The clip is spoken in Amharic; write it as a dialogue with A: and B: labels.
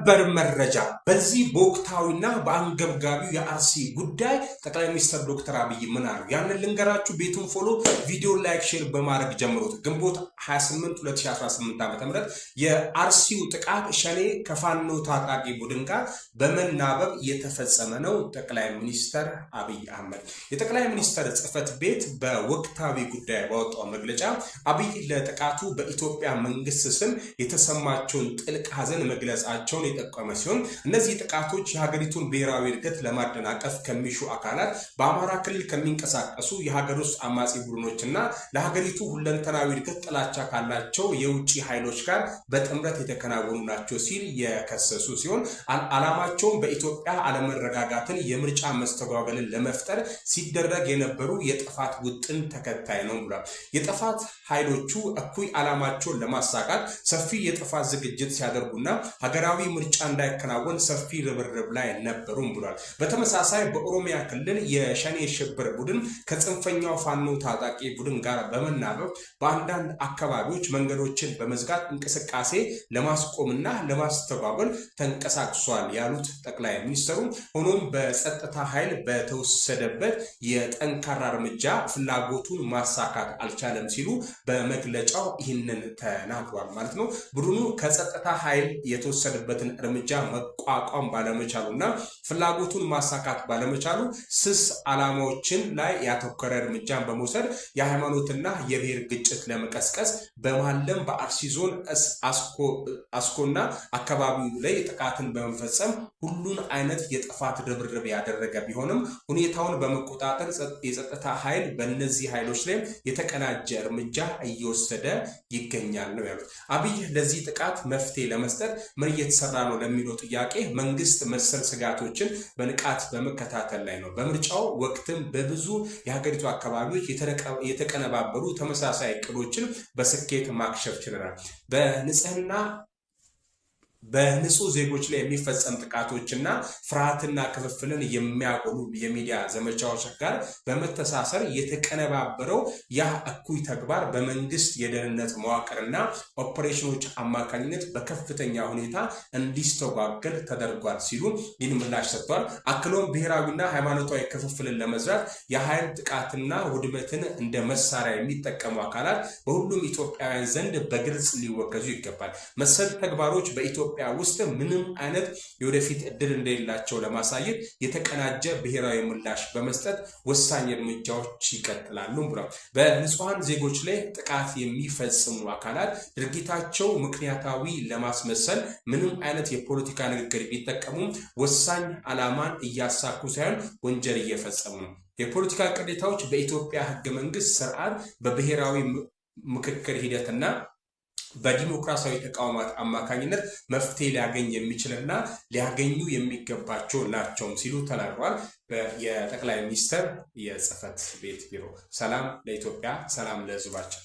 A: ሰበር መረጃ በዚህ በወቅታዊና በአንገብጋቢው የአርሲ ጉዳይ ጠቅላይ ሚኒስትር ዶክተር አብይ ምን አሉ? ያንን ልንገራችሁ። ቤቱን ፎሎ፣ ቪዲዮ ላይክ፣ ሼር በማድረግ ጀምሩት። ግንቦት 28 2018 ዓ.ም የአርሲው ጥቃት ሸኔ ከፋኖ ታጣቂ ቡድን ጋር በመናበብ የተፈጸመ ነው። ጠቅላይ ሚኒስትር አብይ አህመድ የጠቅላይ ሚኒስትር ጽህፈት ቤት በወቅታዊ ጉዳይ ባወጣው መግለጫ አብይ ለጥቃቱ በኢትዮጵያ መንግስት ስም የተሰማቸውን ጥልቅ ሐዘን መግለጻቸውን የጠቆመ ሲሆን እነዚህ ጥቃቶች የሀገሪቱን ብሔራዊ እድገት ለማደናቀፍ ከሚሹ አካላት በአማራ ክልል ከሚንቀሳቀሱ የሀገር ውስጥ አማጺ ቡድኖችና ለሀገሪቱ ሁለንተናዊ እድገት ጥላቻ ካላቸው የውጭ ኃይሎች ጋር በጥምረት የተከናወኑ ናቸው ሲል የከሰሱ ሲሆን ዓላማቸውን በኢትዮጵያ አለመረጋጋትን፣ የምርጫ መስተጓገልን ለመፍጠር ሲደረግ የነበሩ የጥፋት ውጥን ተከታይ ነው ብሏል። የጥፋት ኃይሎቹ እኩይ ዓላማቸውን ለማሳካት ሰፊ የጥፋት ዝግጅት ሲያደርጉና ሀገራዊ ምርጫ እንዳይከናወን ሰፊ ርብርብ ላይ ነበሩም ብሏል። በተመሳሳይ በኦሮሚያ ክልል የሸኔ ሽብር ቡድን ከጽንፈኛው ፋኖ ታጣቂ ቡድን ጋር በመናበብ በአንዳንድ አካባቢዎች መንገዶችን በመዝጋት እንቅስቃሴ ለማስቆምና ለማስተጓጎል ተንቀሳቅሷል ያሉት ጠቅላይ ሚኒስትሩ ሆኖም በጸጥታ ኃይል በተወሰደበት የጠንካራ እርምጃ ፍላጎቱን ማሳካት አልቻለም ሲሉ በመግለጫው ይህንን ተናግሯል ማለት ነው። ቡድኑ ከጸጥታ ኃይል የተወሰደበትን እርምጃ መቋቋም ባለመቻሉና ፍላጎቱን ማሳካት ባለመቻሉ ስስ ዓላማዎችን ላይ ያተኮረ እርምጃን በመውሰድ የሃይማኖትና የብሔር ግጭት ለመቀስቀስ በማለም በአርሲ ዞን አስኮና አካባቢው ላይ ጥቃትን በመፈጸም ሁሉን አይነት የጥፋት ርብርብ ያደረገ ቢሆንም ሁኔታውን በመቆጣጠር የጸጥታ ኃይል በእነዚህ ኃይሎች ላይ የተቀናጀ እርምጃ እየወሰደ ይገኛል ነው ያሉት። አብይ ለዚህ ጥቃት መፍትሄ ለመስጠት ምን እየተሰራ ነው ለሚለው ጥያቄ መንግስት መሰል ስጋቶችን በንቃት በመከታተል ላይ ነው። በምርጫው ወቅትም በብዙ የሀገሪቱ አካባቢዎች የተቀነባበሩ ተመሳሳይ እቅዶችን በስኬት ማክሸፍ ችለናል። በንጹህ ዜጎች ላይ የሚፈጸም ጥቃቶችና ፍርሃትና ክፍፍልን የሚያጎሉ የሚዲያ ዘመቻዎች ጋር በመተሳሰር የተቀነባበረው ያ እኩይ ተግባር በመንግስት የደህንነት መዋቅርና ኦፕሬሽኖች አማካኝነት በከፍተኛ ሁኔታ እንዲስተጓገል ተደርጓል ሲሉ ይህን ምላሽ ሰጥቷል። አክሎም ብሔራዊና ሃይማኖታዊ ክፍፍልን ለመዝራት የኃይል ጥቃትና ውድመትን እንደ መሳሪያ የሚጠቀሙ አካላት በሁሉም ኢትዮጵያውያን ዘንድ በግልጽ ሊወገዙ ይገባል። መሰል ተግባሮች በኢትዮጵያ ውስጥ ምንም አይነት የወደፊት እድል እንደሌላቸው ለማሳየት የተቀናጀ ብሔራዊ ምላሽ በመስጠት ወሳኝ እርምጃዎች ይቀጥላሉ ብሏል። በንጹሃን ዜጎች ላይ ጥቃት የሚፈጽሙ አካላት ድርጊታቸው ምክንያታዊ ለማስመሰል ምንም አይነት የፖለቲካ ንግግር ቢጠቀሙ ወሳኝ ዓላማን እያሳኩ ሳይሆን ወንጀል እየፈጸሙ ነው። የፖለቲካ ቅሬታዎች በኢትዮጵያ ህገ መንግስት ስርዓት በብሔራዊ ምክክር ሂደትና በዲሞክራሲያዊ ተቋማት አማካኝነት መፍትሄ ሊያገኝ የሚችልና ሊያገኙ የሚገባቸው ናቸው ሲሉ ተናግረዋል። የጠቅላይ ሚኒስትር የጽህፈት ቤት ቢሮ። ሰላም ለኢትዮጵያ፣ ሰላም ለህዝባችን።